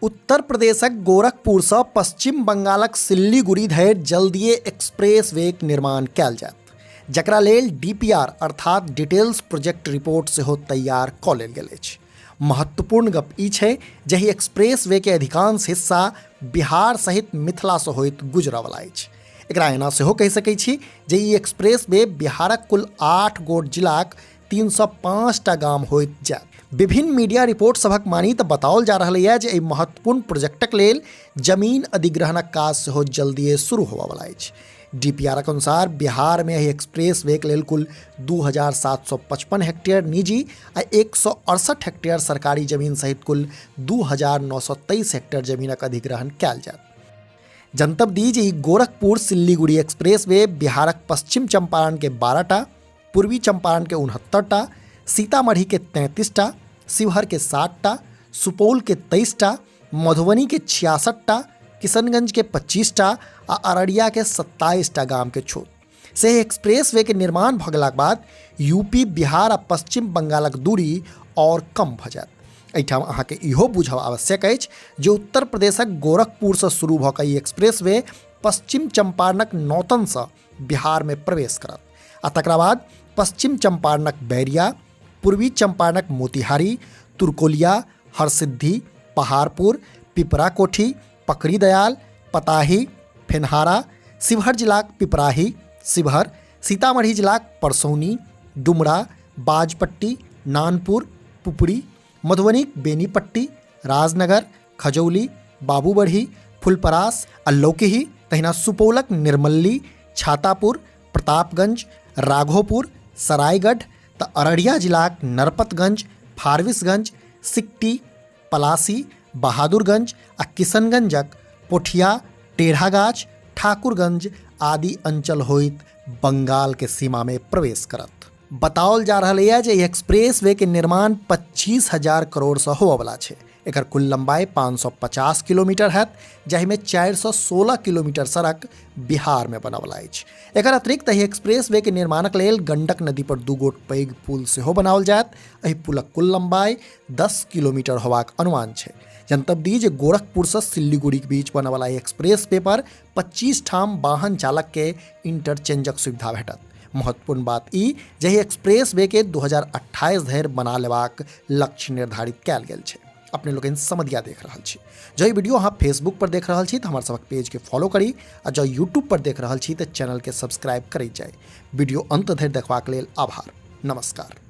उत्तर प्रदेशक गोरखपुर से पश्चिम बंगालक सिल्लीगुड़ी धरि जल्दिए एक्सप्रेस वेक निर्माण कयल जायत, जकरा लेल डीपीआर अर्थात डिटेल्स प्रोजेक्ट रिपोर्ट सेहो तैयार कऽ लेल गेल अछि। महत्वपूर्ण गप ई छै जे एहि एक्सप्रेस वे के अधिकांश हिस्सा बिहार सहित मिथिला से होइत गुजरयवला अछि। एकरा एना सेहो कहि सकैत छी जे ई एक्सप्रेस वे बिहारक कुल 8 गोट जिलाक 305टा गाम होइत जायत। विभिन्न मीडिया रिपोर्ट सभक मानी तऽ बताओल जा रहा है जे एहि महत्वपूर्ण प्रोजेक्टक लेल जमीन अधिग्रहणक काज सेहो जल्दिए शुरू होबयवला अछि। डीपीआरक अनुसार बिहार में एहि एक्सप्रेस वे के लेल कुल 2755 हेक्टेयर निजी आ 168 हेक्टेयर सरकारी जमीन सहित कुल 2923 हेक्टेयर जमीनक अधिग्रहण कयल जायत। जनतब दी जे गोरखपुर सिल्लीगुड़ी एक्सप्रेस वे बिहारक पश्चिम चंपारण के 12टा, पूर्वी चंपारण के 69टा, सीतामढ़ी के 33टा, शिवहर के 60टा, सुपौल के 23टा, मधुबनी के 66टा, किशनगंज के 25टा आ अररिया के 27टा गाम के छोड़ से एक्सप्रेस वे के निर्माण भ गेलाक बाद यूपी, बिहार आ पश्चिम बंगालक दूरी और कम भ जायत। एहिठाम अहाँके इहो बुझब आवश्यक अछि जे उत्तर प्रदेशक गोरखपुर से शुरू भऽ कऽ ई एक्सप्रेस वे पश्चिम चंपारणक नौतन से बिहार में प्रवेश करत आ तकरा बाद पश्चिम चंपारणक बैरिया, पूर्वी चंपारणक मोतिहारी, तुरकोलिया, हरसिद्धि, पहाड़पुर, पिपराकोठी, पकड़ी दयाल, पताही, फेनहारा, शिवहर जिलाक पिपराही, शिवहर, सीतामढ़ी जिलाक परसौनी, डुमरा, बाजपट्टी, नानपुर, पुपरी, मधुबनी बेनीपट्टी, राजनगर, खजौली, बाबूबढ़ी, फुलपरास आ लौकिही, तहिना सुपौलक निर्मल्ली, छातापुर, प्रतापगंज, राघोपुर, सरायगढ़ तऽ अररिया जिलाक नरपतगंज, फारबिसगंज, सिकटी, पलासी, बहादुरगंज आ किशनगंजक पोठिया, टेढ़ागाछ, ठाकुरगंज आदि अंचल होइत बंगाल के सीमा में प्रवेश करत। बताओल जा रहा है जे एक्सप्रेस वे के निर्माण 25,000 करोड़ से होबला छै। एकर कुल लंबाई 550 किलोमीटर है, जाहिमे 416 किलोमीटर सड़क बिहार में बनवला अछि। एकर अतिरिक्त एहि एक्सप्रेस वे के निर्माणक लेल गंडक नदी पर 2 गोट पैघ पुल सेहो बनाओल जायत। एहि पुलक कुल लंबाई 10 किलोमीटर होबाक अनुमान छै। जनतब दी जे गोरखपुर से सिल्लीगुड़ी के बीच बनवला एक्सप्रेस वे पर 25 ठाम वाहन चालक के इंटरचेंजक सुविधा भेटत। महत्वपूर्ण बात ई जे एक्सप्रेस वे के 2028 धरि बना लेबाक लक्ष्य निर्धारित कयल गेल छै। अपने लोग समधिया देख रहा छी। जो वीडियो अहाँ फेसबुक पर देख रहा छी तो हमारे सबक पेज के फॉलो करी आ जो यूट्यूब पर देख रहा छी तो चैनल के सब्सक्राइब करी जाए। वीडियो अंत धरि देखबाक लेल आभार। नमस्कार।